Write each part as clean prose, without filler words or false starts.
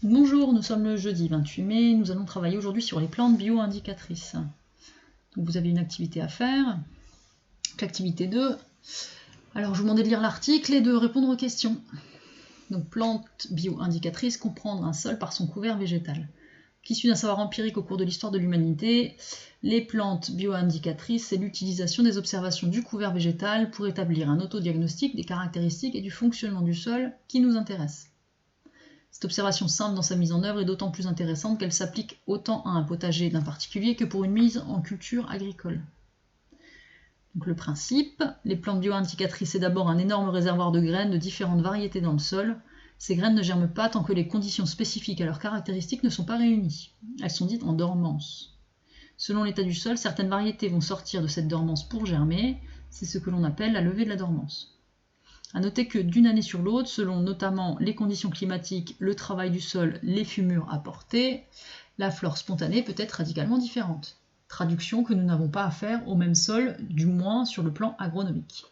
Bonjour, nous sommes le jeudi 28 mai, nous allons travailler aujourd'hui sur les plantes bio-indicatrices. Donc vous avez une activité à faire, l'activité 2. Alors je vous demandais de lire l'article et de répondre aux questions. Donc plantes bio-indicatrices, comprendre un sol par son couvert végétal. Issu d'un savoir empirique au cours de l'histoire de l'humanité, les plantes bio-indicatrices, c'est l'utilisation des observations du couvert végétal pour établir un autodiagnostic des caractéristiques et du fonctionnement du sol qui nous intéresse. Cette observation simple dans sa mise en œuvre est d'autant plus intéressante qu'elle s'applique autant à un potager d'un particulier que pour une mise en culture agricole. Donc le principe, les plantes bio-indicatrices, c'est d'abord un énorme réservoir de graines de différentes variétés dans le sol. Ces graines ne germent pas tant que les conditions spécifiques à leurs caractéristiques ne sont pas réunies. Elles sont dites en dormance. Selon l'état du sol, certaines variétés vont sortir de cette dormance pour germer. C'est ce que l'on appelle la levée de la dormance. A noter que d'une année sur l'autre, selon notamment les conditions climatiques, le travail du sol, les fumures apportées, la flore spontanée peut être radicalement différente. Traduction que nous n'avons pas à faire au même sol, du moins sur le plan agronomique.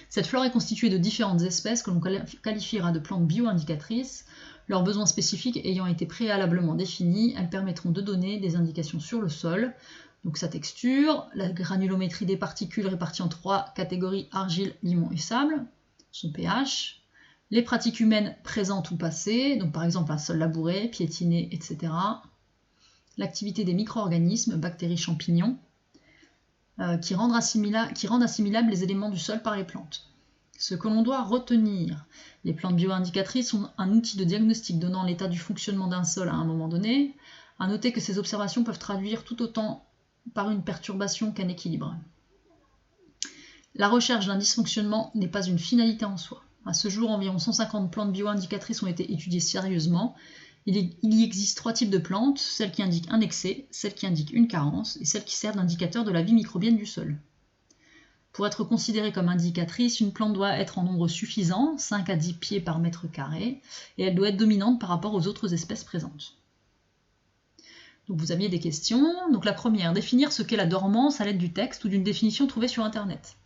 Cette flore est constituée de différentes espèces que l'on qualifiera de plantes bio-indicatrices. Leurs besoins spécifiques ayant été préalablement définis, elles permettront de donner des indications sur le sol, donc sa texture, la granulométrie des particules réparties en 3 catégories, argile, limon et sable, son pH, les pratiques humaines présentes ou passées, donc par exemple un sol labouré, piétiné, etc. L'activité des micro-organismes, bactéries, champignons, qui rendent assimilables les éléments du sol par les plantes. Ce que l'on doit retenir, les plantes bio-indicatrices sont un outil de diagnostic donnant l'état du fonctionnement d'un sol à un moment donné. À noter que ces observations peuvent traduire tout autant par une perturbation qu'un équilibre. La recherche d'un dysfonctionnement n'est pas une finalité en soi. À ce jour, environ 150 plantes bio-indicatrices ont été étudiées sérieusement. Il y existe 3 types de plantes, celles qui indiquent un excès, celles qui indiquent une carence et celles qui servent d'indicateur de la vie microbienne du sol. Pour être considérée comme indicatrice, une plante doit être en nombre suffisant, 5 à 10 pieds par mètre carré, et elle doit être dominante par rapport aux autres espèces présentes. Donc vous aviez des questions. Donc la première, définir ce qu'est la dormance à l'aide du texte ou d'une définition trouvée sur Internet.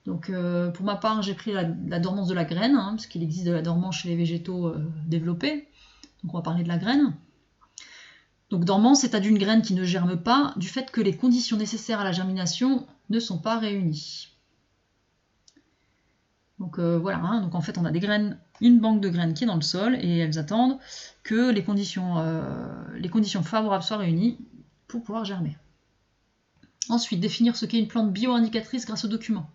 Donc pour ma part, j'ai pris la dormance de la graine, parce qu'il existe de la dormance chez les végétaux développés. Donc on va parler de la graine. Donc dormance, état d'une graine qui ne germe pas, du fait que les conditions nécessaires à la germination ne sont pas réunies. Donc voilà, donc en fait on a des graines, une banque de graines qui est dans le sol et elles attendent que les conditions favorables soient réunies pour pouvoir germer. Ensuite, définir ce qu'est une plante bio-indicatrice grâce au document.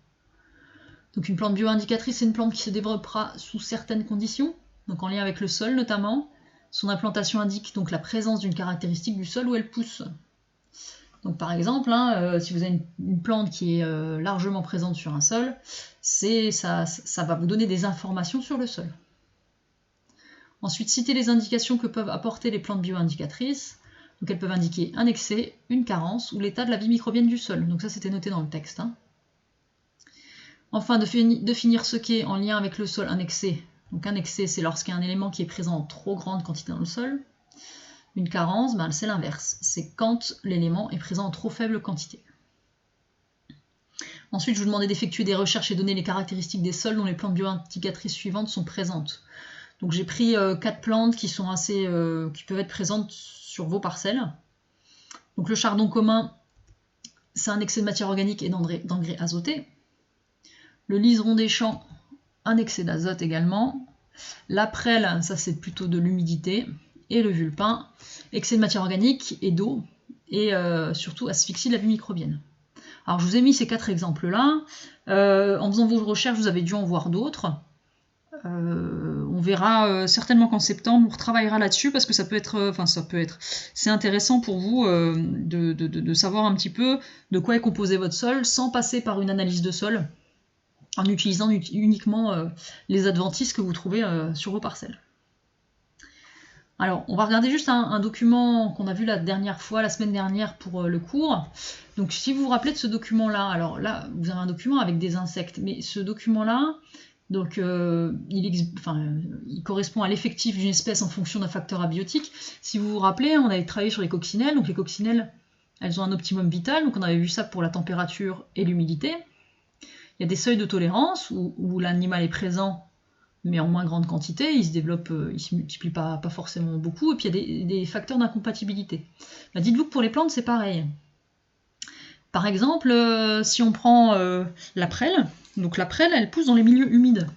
Donc une plante bio-indicatrice, c'est une plante qui se développera sous certaines conditions, donc en lien avec le sol notamment. Son implantation indique donc la présence d'une caractéristique du sol où elle pousse. Donc par exemple, si vous avez une plante qui est largement présente sur un sol, ça va vous donner des informations sur le sol. Ensuite, citer les indications que peuvent apporter les plantes bio-indicatrices. Donc elles peuvent indiquer un excès, une carence ou l'état de la vie microbienne du sol. Donc ça c'était noté dans le texte. Enfin, définir ce qu'est en lien avec le sol un excès. Donc un excès, c'est lorsqu'il y a un élément qui est présent en trop grande quantité dans le sol. Une carence, c'est l'inverse. C'est quand l'élément est présent en trop faible quantité. Ensuite, je vous demandais d'effectuer des recherches et donner les caractéristiques des sols dont les plantes bio-indicatrices suivantes sont présentes. Donc j'ai pris 4 plantes qui peuvent être présentes sur vos parcelles. Donc le chardon commun, c'est un excès de matière organique et d'engrais azotés. Le liseron des champs, un excès d'azote également. La prêle, ça c'est plutôt de l'humidité. Et le vulpin, excès de matière organique et d'eau, et surtout asphyxie de la vie microbienne. Alors je vous ai mis ces 4 exemples-là. En faisant vos recherches, vous avez dû en voir d'autres. On verra certainement qu'en septembre, on retravaillera là-dessus, parce que c'est intéressant pour vous de savoir un petit peu de quoi est composé votre sol, sans passer par une analyse de sol, en utilisant uniquement les adventices que vous trouvez sur vos parcelles. Alors, on va regarder juste un document qu'on a vu la semaine dernière pour le cours. Donc, si vous vous rappelez de ce document-là, alors là, vous avez un document avec des insectes, mais ce document-là, donc, il correspond à l'effectif d'une espèce en fonction d'un facteur abiotique. Si vous vous rappelez, on avait travaillé sur les coccinelles. Donc, les coccinelles, elles ont un optimum vital. Donc, on avait vu ça pour la température et l'humidité. Il y a des seuils de tolérance où l'animal est présent mais en moins grande quantité, ils se développent, ils se multiplient pas forcément beaucoup, et puis il y a des facteurs d'incompatibilité. Bah, dites-vous que pour les plantes, c'est pareil. Par exemple, si on prend la prêle, donc la prêle, elle pousse dans les milieux humides.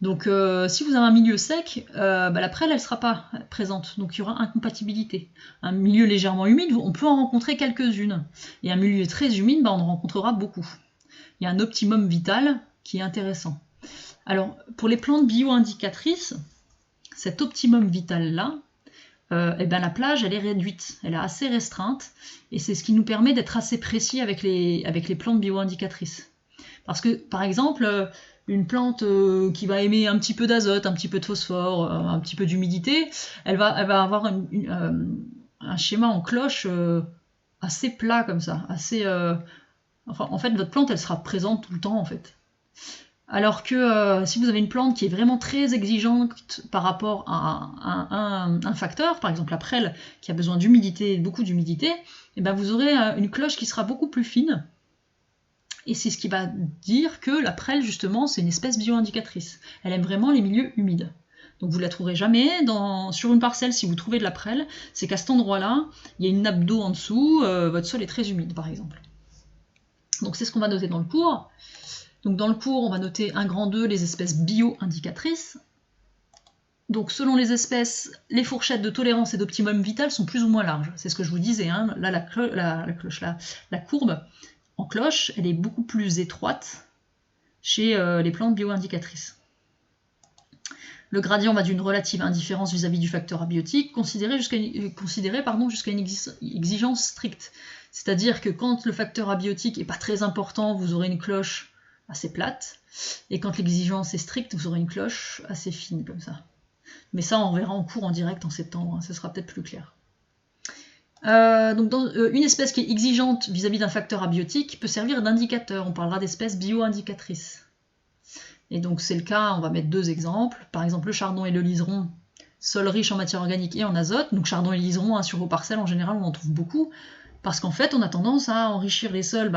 Donc si vous avez un milieu sec, la prêle, elle ne sera pas présente, donc il y aura incompatibilité. Un milieu légèrement humide, on peut en rencontrer quelques-unes, et un milieu très humide, on en rencontrera beaucoup. Il y a un optimum vital qui est intéressant. Alors, pour les plantes bio-indicatrices, cet optimum vital-là, la plage, elle est réduite, elle est assez restreinte, et c'est ce qui nous permet d'être assez précis avec les plantes bio-indicatrices. Parce que, par exemple, une plante qui va émettre un petit peu d'azote, un petit peu de phosphore, un petit peu d'humidité, elle va avoir un schéma en cloche assez plat comme ça, assez... en fait, votre plante, elle sera présente tout le temps, en fait. Alors que si vous avez une plante qui est vraiment très exigeante par rapport à un facteur, par exemple la prêle qui a besoin d'humidité, beaucoup d'humidité, vous aurez une cloche qui sera beaucoup plus fine. Et c'est ce qui va dire que la prêle, justement, c'est une espèce bio-indicatrice. Elle aime vraiment les milieux humides. Donc vous ne la trouverez jamais sur une parcelle, si vous trouvez de la prêle, c'est qu'à cet endroit-là, il y a une nappe d'eau en dessous, votre sol est très humide, par exemple. Donc c'est ce qu'on va noter dans le cours. Donc dans le cours, on va noter un grand 2, les espèces bio-indicatrices. Donc selon les espèces, les fourchettes de tolérance et d'optimum vital sont plus ou moins larges. C'est ce que je vous disais, hein. Là, la courbe en cloche, elle est beaucoup plus étroite chez les plantes bio-indicatrices. Le gradient va d'une relative indifférence vis-à-vis du facteur abiotique, considéré jusqu'à une exigence stricte. C'est-à-dire que quand le facteur abiotique n'est pas très important, vous aurez une cloche assez plate, et quand l'exigence est stricte, vous aurez une cloche assez fine comme ça. Mais ça, on verra en cours en direct en septembre, hein, ce sera peut-être plus clair. Une espèce qui est exigeante vis-à-vis d'un facteur abiotique peut servir d'indicateur, on parlera d'espèces bio-indicatrices. Et donc c'est le cas, on va mettre 2 exemples, par exemple le chardon et le liseron, sol riche en matière organique et en azote, donc chardon et liseron, hein, sur vos parcelles en général on en trouve beaucoup, parce qu'en fait, on a tendance à enrichir les sols,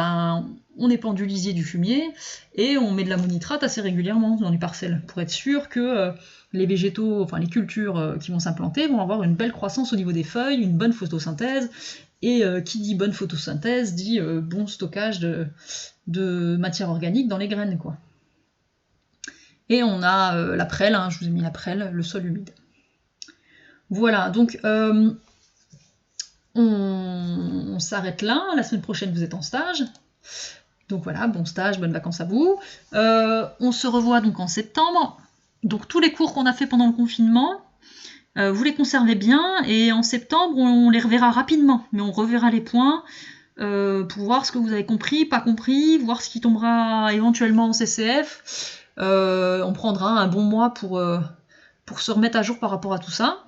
on épand du lisier, du fumier, et on met de l'ammonitrate assez régulièrement dans les parcelles, pour être sûr que les végétaux, enfin les cultures qui vont s'implanter vont avoir une belle croissance au niveau des feuilles, une bonne photosynthèse, et qui dit bonne photosynthèse dit bon stockage de matière organique dans les graines, quoi. Et on a la prêle, hein, je vous ai mis la prêle, le sol humide. Voilà, donc... on s'arrête là, la semaine prochaine vous êtes en stage. Donc voilà, bon stage, bonnes vacances à vous. On se revoit donc en septembre. Donc tous les cours qu'on a fait pendant le confinement, vous les conservez bien, et en septembre on les reverra rapidement, mais on reverra les points pour voir ce que vous avez compris, pas compris, voir ce qui tombera éventuellement en CCF. On prendra un bon mois pour se remettre à jour par rapport à tout ça.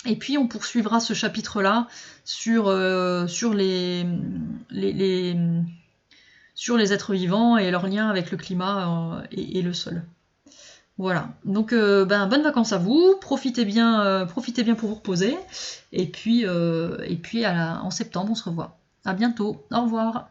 Et puis on poursuivra ce chapitre-là sur les êtres vivants et leur lien avec le climat et le sol. Voilà, donc bonnes vacances à vous, profitez bien pour vous reposer, et puis en septembre on se revoit. À bientôt, au revoir.